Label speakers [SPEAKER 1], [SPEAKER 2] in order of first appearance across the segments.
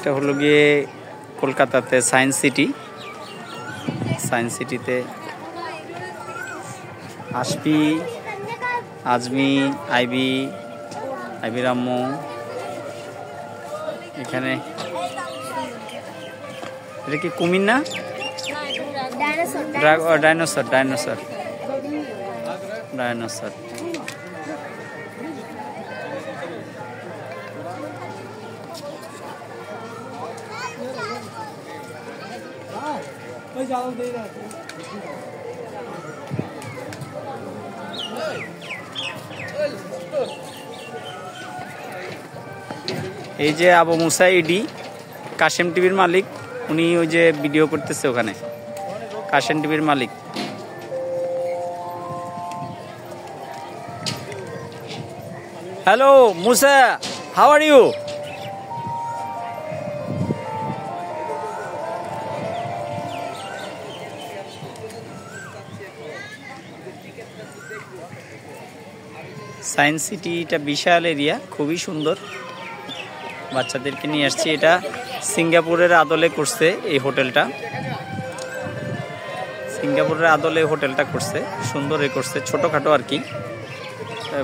[SPEAKER 1] এটা হলো গিয়ে কলকাতাতে সায়েন্স সিটি। সায়েন্স সিটিতে আশফি, আজমি, আইবি রাম্মু এখানে। এটা কি কুমির না? ডাইনোসর। এই যে আবু মুসা ইডি, কাশেম টিভির মালিক, উনি ওই যে ভিডিও করতেছে ওখানে, কাশেম টিভির মালিক। Hello Musa, how are you? Science সিটিটা বিশাল এরিয়া, খুবই সুন্দর। বাচ্চাদেরকে নিয়ে আসছি। এটা সিঙ্গাপুরের আদলে করছে এই হোটেলটা, সিঙ্গাপুরের আদলে হোটেলটা করছে, সুন্দরই করছে, ছোটখাটো আর কি,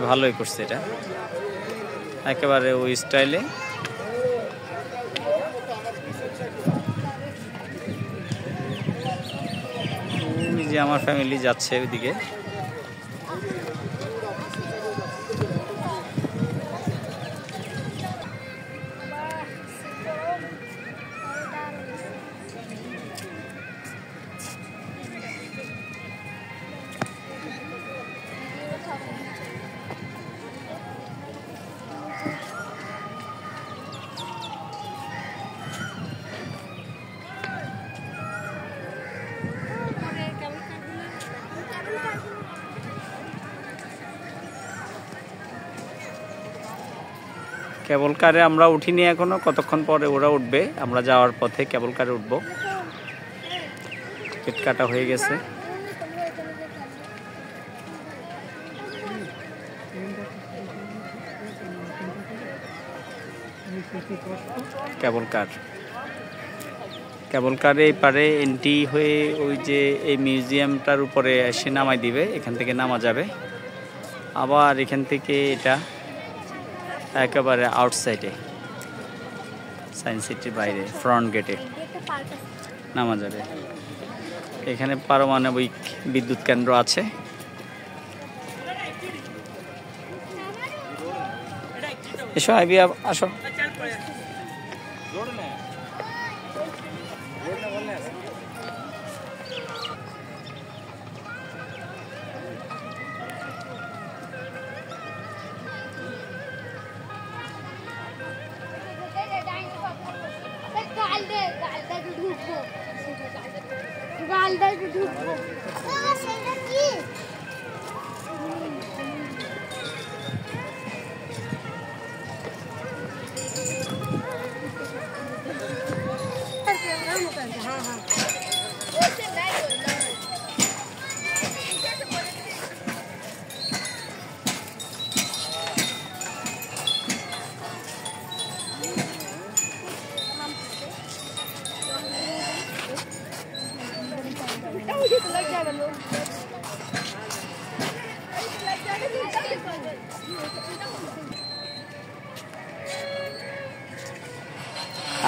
[SPEAKER 1] ভালোই করছে এটা, একেবারে ওই স্টাইলে। যে আমার ফ্যামিলি যাচ্ছে ওইদিকে। কেবল কারে আমরা উঠিনি এখনো, কতক্ষণ পরে ওরা উঠবে, আমরা যাওয়ার পথে কেবল কারে উঠবো। টিকিট কাটা হয়ে গেছে। কেবল কারে এই পারে এন্ট্রি হয়ে ওই যে এই মিউজিয়ামটার উপরে এসে নামাই দিবে, এখান থেকে নামা যাবে। আবার এখান থেকে এটা একেবারে আউটসাইডে সায়েন্স সিটির বাইরে ফ্রন্ট গেটে নামা যাবে। এখানে পারমাণবিক বিদ্যুৎ কেন্দ্র আছে। এসো আইবি, আসো।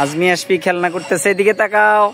[SPEAKER 1] আজমি আশফি খেলনা করতেছে, এদিকে তাকাও।